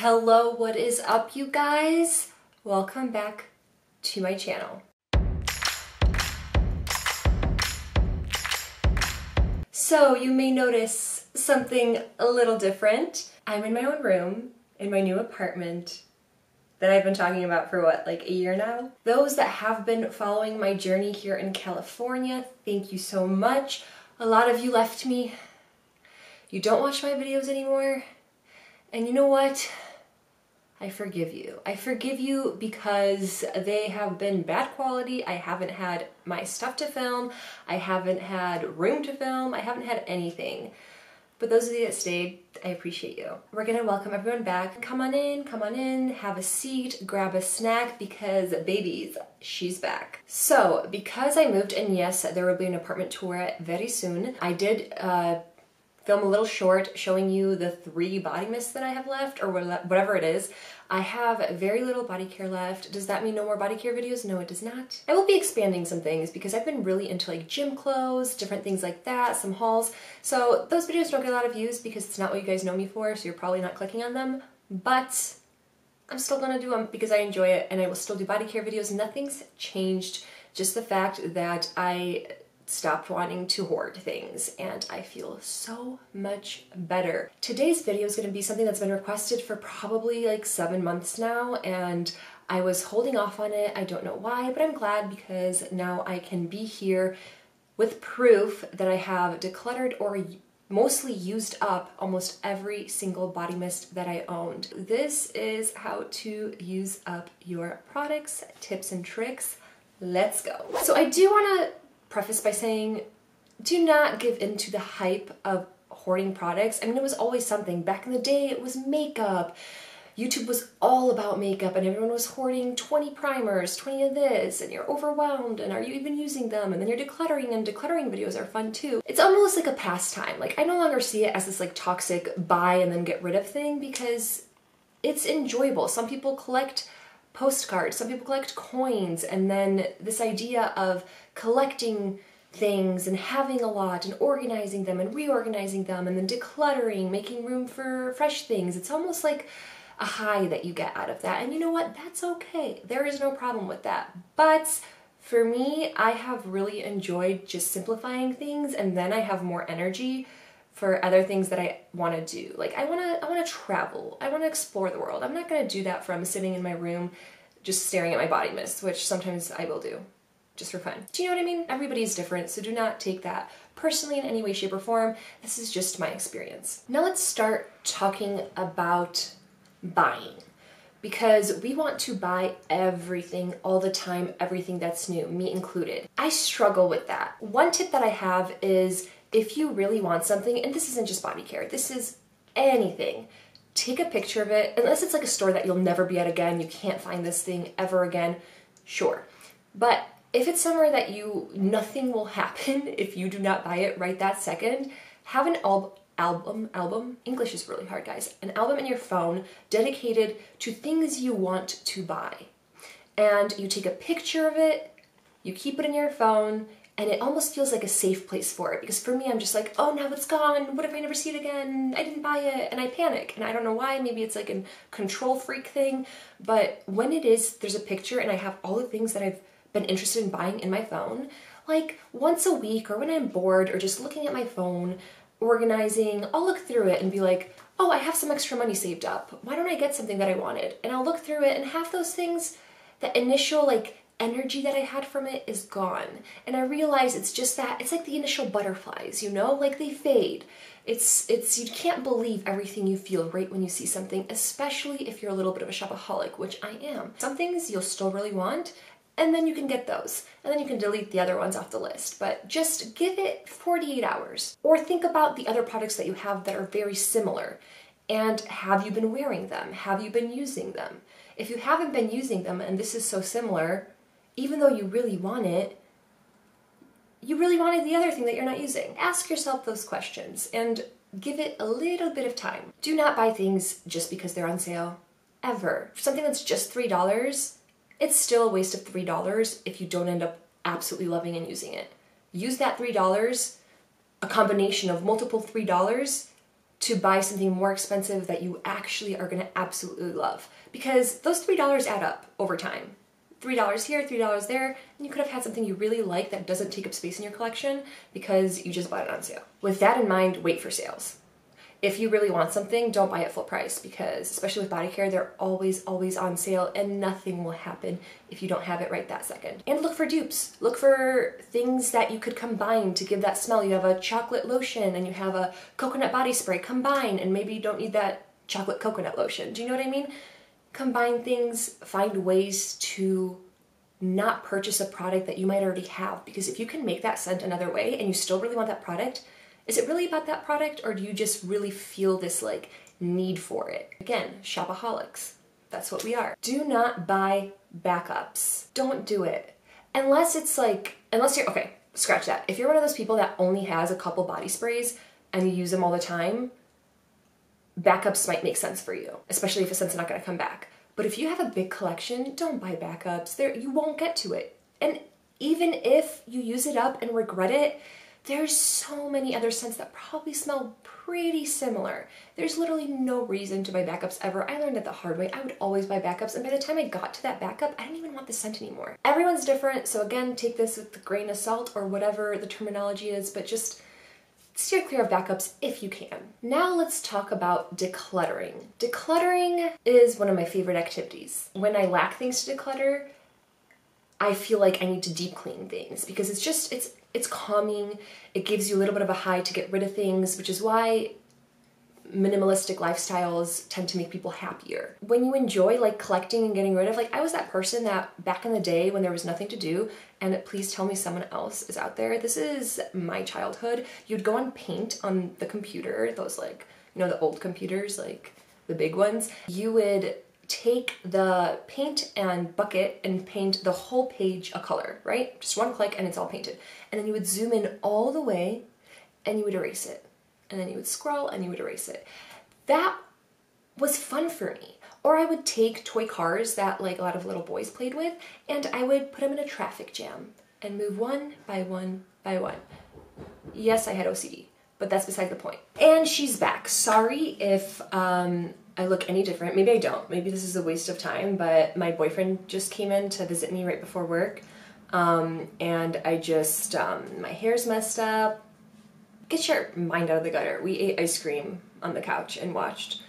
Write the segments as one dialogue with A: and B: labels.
A: Hello, what is up, you guys? Welcome back to my channel. So you may notice something a little different. I'm in my own room in my new apartment that I've been talking about for what, like a year now? Those that have been following my journey here in California, thank you so much. A lot of you left me. You don't watch my videos anymore. And you know what? I forgive you. I forgive you because they have been bad quality. I haven't had my stuff to film. I haven't had room to film. I haven't had anything. But those of you that stayed, I appreciate you. We're gonna welcome everyone back. Come on in, have a seat, grab a snack because babies, she's back. So because I moved, and yes, there will be an apartment tour very soon, I did film a little short showing you the 3 body mists that I have left, or whatever it is. I have very little body care left. Does that mean no more body care videos? No, it does not. I will be expanding some things because I've been really into like gym clothes, different things like that, some hauls. So those videos don't get a lot of views because it's not what you guys know me for, so you're probably not clicking on them, but I'm still gonna do them because I enjoy it, and I will still do body care videos. Nothing's changed, just the fact that I stopped wanting to hoard things, and I feel so much better. Today's video is going to be something that's been requested for probably like 7 months now, and I was holding off on it. I don't know why, but I'm glad because now I can be here with proof that I have decluttered or mostly used up almost every single body mist that I owned. This is how to use up your products, tips and tricks. Let's go. So I do want to preface by saying, do not give in to the hype of hoarding products. I mean, it was always something. Back in the day, it was makeup. YouTube was all about makeup, and everyone was hoarding 20 primers, 20 of this, and you're overwhelmed, and are you even using them? And then you're decluttering, and decluttering videos are fun too. It's almost like a pastime. Like, I no longer see it as this like toxic buy and then get rid of thing because it's enjoyable. Some people collect postcards, some people collect coins, and then this idea of collecting things and having a lot and organizing them and reorganizing them and then decluttering, making room for fresh things. It's almost like a high that you get out of that. And you know what? That's okay. There is no problem with that. But for me, I have really enjoyed just simplifying things, and then I have more energy for other things that I want to do. Like I want to travel. I want to explore the world. I'm not going to do that from sitting in my room just staring at my body mist, which sometimes I will do just for fun. Do you know what I mean? Everybody's different, so do not take that personally in any way, shape, or form. This is just my experience. Now let's start talking about buying, because we want to buy everything all the time, everything that's new, me included. I struggle with that. One tip that I have is, if you really want something, and this isn't just body care, this is anything, take a picture of it, unless it's like a store that you'll never be at again, you can't find this thing ever again, sure. But if it's somewhere that nothing will happen if you do not buy it right that second, have an album, English is really hard, guys, an album in your phone dedicated to things you want to buy. And you take a picture of it, you keep it in your phone, and it almost feels like a safe place for it. Because for me, I'm just like, oh, now it's gone. What if I never see it again? I didn't buy it. And I panic. And I don't know why. Maybe it's like a control freak thing. But when it is, there's a picture and I have all the things that I've been interested in buying in my phone, like once a week or when I'm bored or just looking at my phone, organizing, I'll look through it and be like, oh, I have some extra money saved up. Why don't I get something that I wanted? And I'll look through it, and half those things, the initial like energy that I had from it is gone. And I realize it's just that, it's like the initial butterflies, you know, like they fade. It's you can't believe everything you feel right when you see something, especially if you're a little bit of a shopaholic, which I am. Some things you'll still really want, and then you can get those, and then you can delete the other ones off the list. But just give it 48 hours. Or think about the other products that you have that are very similar. And have you been wearing them? Have you been using them? If you haven't been using them and this is so similar, even though you really want it, you really wanted the other thing that you're not using. Ask yourself those questions and give it a little bit of time. Do not buy things just because they're on sale, ever. For something that's just $3, it's still a waste of $3 if you don't end up absolutely loving and using it. Use that $3, a combination of multiple $3, to buy something more expensive that you actually are gonna absolutely love. Because those $3 add up over time. $3 here, $3 there, and you could have had something you really like that doesn't take up space in your collection because you just bought it on sale. With that in mind, wait for sales. If you really want something, don't buy it full price because, especially with body care, they're always on sale and nothing will happen if you don't have it right that second. And look for dupes. Look for things that you could combine to give that smell. You have a chocolate lotion and you have a coconut body spray. Combine, and maybe you don't need that chocolate coconut lotion. Do you know what I mean? Combine things, find ways to not purchase a product that you might already have, because if you can make that scent another way and you still really want that product, is it really about that product, or do you just really feel this like need for it? Again, shopaholics. That's what we are. Do not buy backups. Don't do it. Unless you're, okay, scratch that. If you're one of those people that only has a couple body sprays and you use them all the time, backups might make sense for you, especially if a scent's not gonna come back. But if you have a big collection, don't buy backups. You won't get to it. And even if you use it up and regret it, there's so many other scents that probably smell pretty similar. There's literally no reason to buy backups ever. I learned it the hard way. I would always buy backups, and by the time I got to that backup, I didn't even want the scent anymore. Everyone's different, so again, take this with a grain of salt or whatever the terminology is, but just steer clear of backups if you can. Now let's talk about decluttering. Decluttering is one of my favorite activities. When I lack things to declutter, I feel like I need to deep clean things because it's calming. It gives you a little bit of a high to get rid of things, which is why minimalistic lifestyles tend to make people happier. When you enjoy like collecting and getting rid of, like I was that person that back in the day when there was nothing to do, and please tell me someone else is out there. This is my childhood. You'd go and paint on the computer, those like, you know, the old computers, like the big ones. You would take the paint and bucket and paint the whole page a color, right? Just one click and it's all painted. And then you would zoom in all the way and you would erase it. And then you would scroll and you would erase it. That was fun for me. Or I would take toy cars that like a lot of little boys played with and I would put them in a traffic jam and move one by one by one. Yes, I had OCD, but that's beside the point. And she's back. Sorry if I look any different. Maybe I don't. Maybe this is a waste of time, but my boyfriend just came in to visit me right before work. And I just, my hair's messed up. Get your mind out of the gutter. We ate ice cream on the couch and watched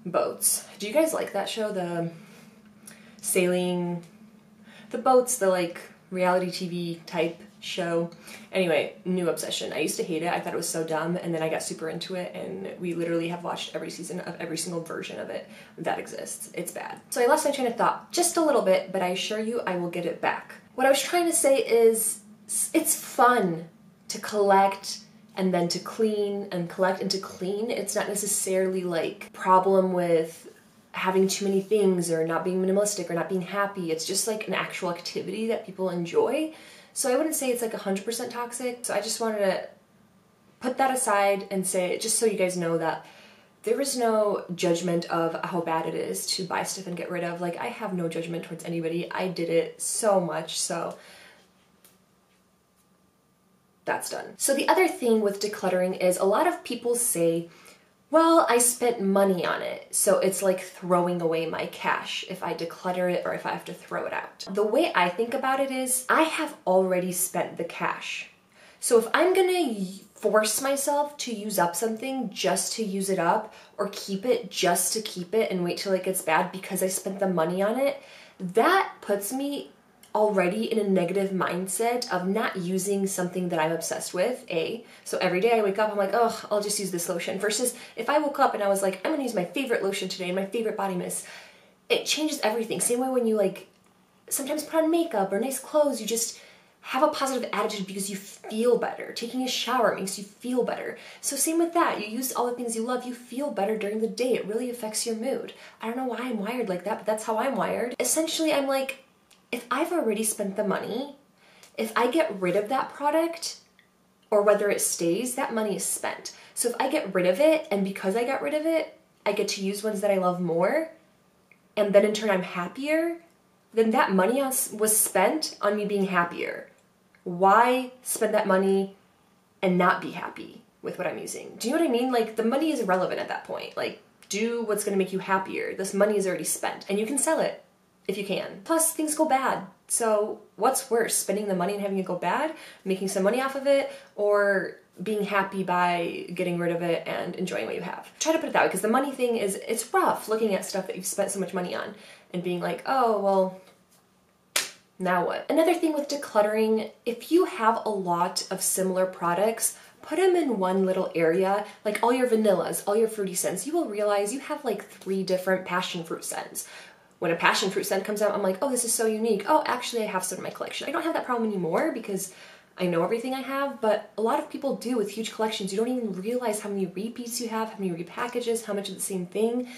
A: boats. Do you guys like that show? The sailing, the boats, the like reality TV type show. Anyway, new obsession. I used to hate it. I thought it was so dumb, and then I got super into it, and we literally have watched every season of every single version of it that exists. It's bad. So I lost my train of thought just a little bit, but I assure you I will get it back. What I was trying to say is it's fun to collect and then to clean and collect and to clean. It's not necessarily like problem with having too many things or not being minimalistic or not being happy. It's just like an actual activity that people enjoy. So I wouldn't say it's like 100% toxic. So I just wanted to put that aside and say, just so you guys know that there is no judgment of how bad it is to buy stuff and get rid of. Like, I have no judgment towards anybody. I did it so much, so that's done. So the other thing with decluttering is a lot of people say, well, I spent money on it, so it's like throwing away my cash if I declutter it or if I have to throw it out. The way I think about it is I have already spent the cash. So if I'm gonna force myself to use up something just to use it up or keep it just to keep it and wait till it gets bad because I spent the money on it, that puts me already in a negative mindset of not using something that I'm obsessed with, A. So every day I wake up, I'm like, oh, I'll just use this lotion. Versus if I woke up and I was like, I'm gonna use my favorite lotion today and my favorite body mist, it changes everything. Same way when you like sometimes put on makeup or nice clothes, you just have a positive attitude because you feel better. Taking a shower makes you feel better. So same with that. You use all the things you love, you feel better during the day. It really affects your mood. I don't know why I'm wired like that, but that's how I'm wired. Essentially, I'm like, if I've already spent the money, if I get rid of that product, or whether it stays, that money is spent. So if I get rid of it, and because I got rid of it, I get to use ones that I love more, and then in turn I'm happier, then that money was spent on me being happier. Why spend that money and not be happy? with what I'm using. Do you know what I mean? Like, the money is irrelevant at that point. Like, do what's gonna make you happier. This money is already spent, and you can sell it if you can. Plus, things go bad. So what's worse, spending the money and having it go bad, making some money off of it, or being happy by getting rid of it and enjoying what you have? Try to put it that way, because the money thing is, it's rough looking at stuff that you've spent so much money on and being like, oh, well, now what? Another thing with decluttering, if you have a lot of similar products, put them in one little area, like all your vanillas, all your fruity scents. You will realize you have like 3 different passion fruit scents. When a passion fruit scent comes out, I'm like, oh, this is so unique. Oh, actually, I have some in my collection. I don't have that problem anymore because I know everything I have, but a lot of people do with huge collections. You don't even realize how many repeats you have, how many repackages, how much of the same thing.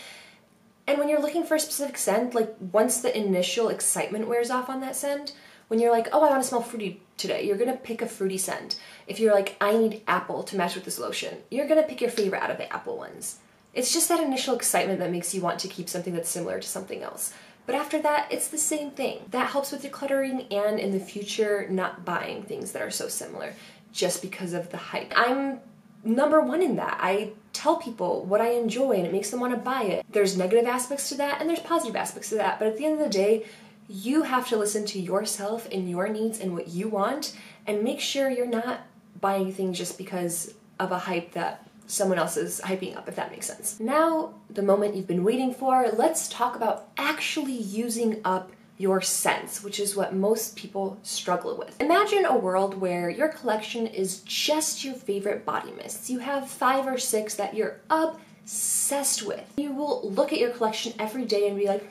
A: And when you're looking for a specific scent, like once the initial excitement wears off on that scent, when you're like, oh, I want to smell fruity today, you're going to pick a fruity scent. If you're like, I need apple to match with this lotion, you're going to pick your favorite out of the apple ones. It's just that initial excitement that makes you want to keep something that's similar to something else. But after that, it's the same thing. That helps with decluttering and in the future not buying things that are so similar just because of the hype. I'm number one in that. I tell people what I enjoy and it makes them want to buy it. There's negative aspects to that and there's positive aspects to that, but at the end of the day, you have to listen to yourself and your needs and what you want and make sure you're not buying things just because of a hype that someone else is hyping up, if that makes sense. Now, the moment you've been waiting for, let's talk about actually using up your scents, which is what most people struggle with. Imagine a world where your collection is just your favorite body mists. You have 5 or 6 that you're obsessed with. You will look at your collection every day and be like,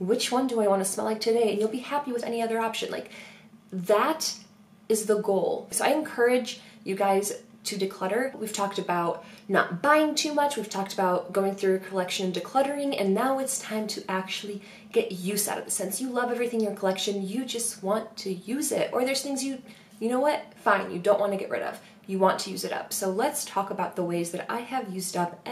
A: which one do I want to smell like today? And you'll be happy with any other option. Like, that is the goal. So I encourage you guys to declutter. We've talked about not buying too much. We've talked about going through your collection and decluttering, and now it's time to actually get use out of the scents. You love everything in your collection. You just want to use it. Or there's things you know what? Fine, you don't want to get rid of. You want to use it up. So let's talk about the ways that I have used up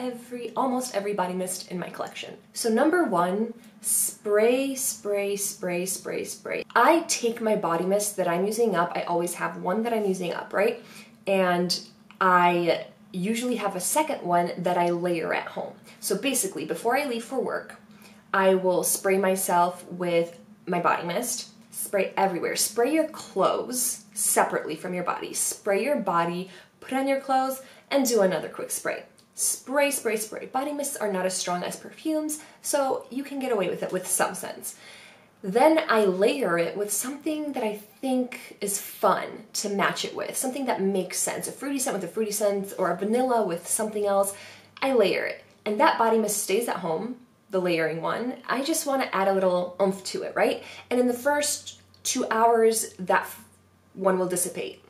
A: almost every body mist in my collection. So number 1, spray, spray, spray, spray, spray. I take my body mist that I'm using up. I always have one that I'm using up, right? And I usually have a second one that I layer at home. So basically, before I leave for work, I will spray myself with my body mist, spray everywhere. Spray your clothes separately from your body. Spray your body, put on your clothes, and do another quick spray. Spray, spray, spray. Body mists are not as strong as perfumes, so you can get away with it with some scents. Then I layer it with something that I think is fun to match it with, something that makes sense. A fruity scent with a fruity scent, or a vanilla with something else. I layer it, and that body mist stays at home, the layering one. I just want to add a little oomph to it, right? And in the first 2 hours, that one will dissipate.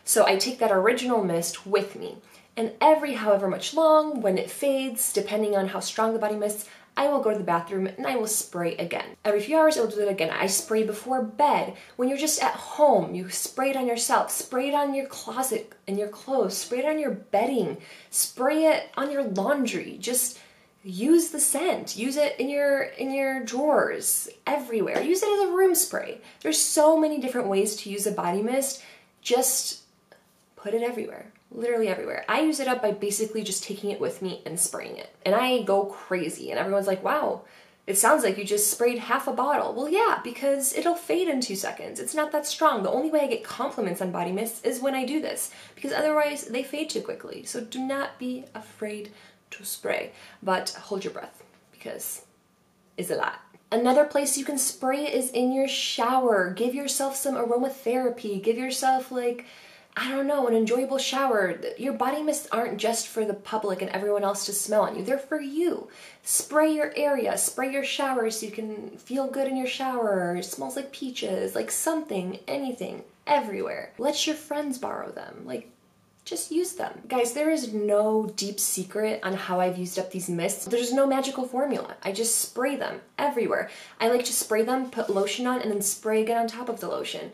A: So I take that original mist with me, and every however much long, when it fades, depending on how strong the body mist is, I will go to the bathroom and I will spray again. Every few hours, I will do it again. I spray before bed. When you're just at home, you spray it on yourself, spray it on your closet and your clothes, spray it on your bedding, spray it on your laundry. Just use the scent. Use it in your drawers, everywhere. Use it as a room spray. There's so many different ways to use a body mist. Just put it everywhere. Literally everywhere. I use it up by basically just taking it with me and spraying it. And I go crazy and everyone's like, wow, it sounds like you just sprayed half a bottle. Well, yeah, because it'll fade in 2 seconds. It's not that strong. The only way I get compliments on body mists is when I do this, because otherwise they fade too quickly. So do not be afraid to spray, but hold your breath because it's a lot. Another place you can spray it is in your shower. Give yourself some aromatherapy. Give yourself, like, I don't know, an enjoyable shower. Your body mists aren't just for the public and everyone else to smell on you. They're for you. Spray your area, spray your shower so you can feel good in your shower. It smells like peaches, like something, anything, everywhere. Let your friends borrow them. Like, just use them. Guys, there is no deep secret on how I've used up these mists. There's no magical formula. I just spray them everywhere. I like to spray them, put lotion on, and then spray again on top of the lotion.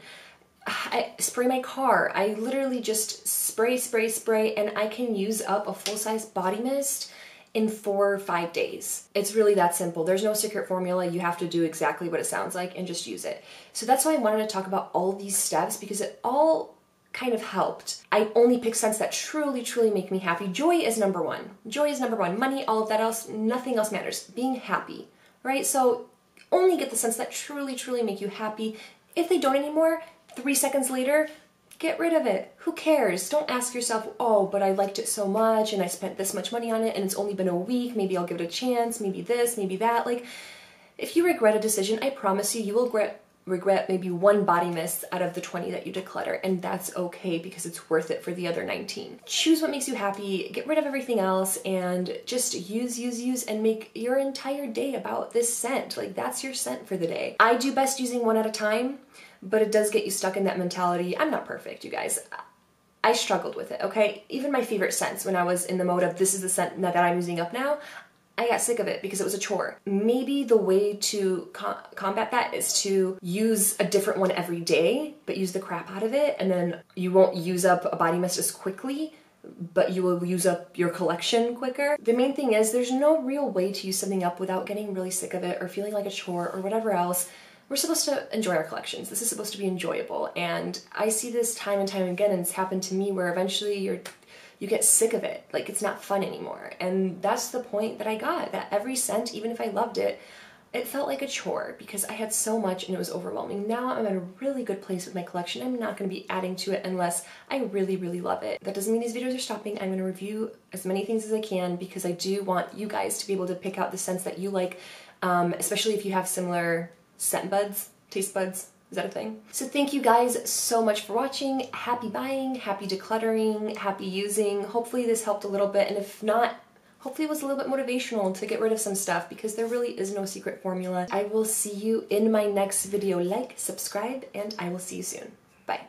A: I spray my car. I literally just spray, spray, spray, and I can use up a full-size body mist in 4 or 5 days. It's really that simple. There's no secret formula. You have to do exactly what it sounds like and just use it. So that's why I wanted to talk about all these steps, because it all kind of helped. I only pick scents that truly, truly make me happy. Joy is number one. Joy is number one. Money, all of that else, nothing else matters. Being happy, right? So only get the scents that truly, truly make you happy. If they don't anymore, 3 seconds later, get rid of it. Who cares? Don't ask yourself, oh, but I liked it so much and I spent this much money on it and it's only been a week. Maybe I'll give it a chance. Maybe this, maybe that. Like, if you regret a decision, I promise you, you will regret maybe one body mist out of the 20 that you declutter, and that's okay because it's worth it for the other 19. Choose what makes you happy, get rid of everything else, and just use, and make your entire day about this scent. Like, that's your scent for the day. I do best using one at a time, but it does get you stuck in that mentality. I'm not perfect, you guys. I struggled with it, okay? Even my favorite scents, when I was in the mode of this is the scent that I'm using up now, I got sick of it because it was a chore. Maybe the way to combat that is to use a different one every day, but use the crap out of it, and then you won't use up a body mist as quickly, but you will use up your collection quicker. The main thing is there's no real way to use something up without getting really sick of it or feeling like a chore or whatever else. We're supposed to enjoy our collections. This is supposed to be enjoyable, and I see this time and time again, and it's happened to me where eventually you get sick of it. Like, it's not fun anymore. And that's the point that I got, that every scent, even if I loved it, it felt like a chore because I had so much and it was overwhelming. Now I'm at a really good place with my collection. I'm not going to be adding to it unless I really, really love it. That doesn't mean these videos are stopping. I'm going to review as many things as I can because I do want you guys to be able to pick out the scents that you like, especially if you have similar scent buds, taste buds. Is that a thing? So thank you guys so much for watching. Happy buying, happy decluttering, happy using. Hopefully this helped a little bit, and if not, hopefully it was a little bit motivational to get rid of some stuff because there really is no secret formula. I will see you in my next video. Like, subscribe, and I will see you soon. Bye.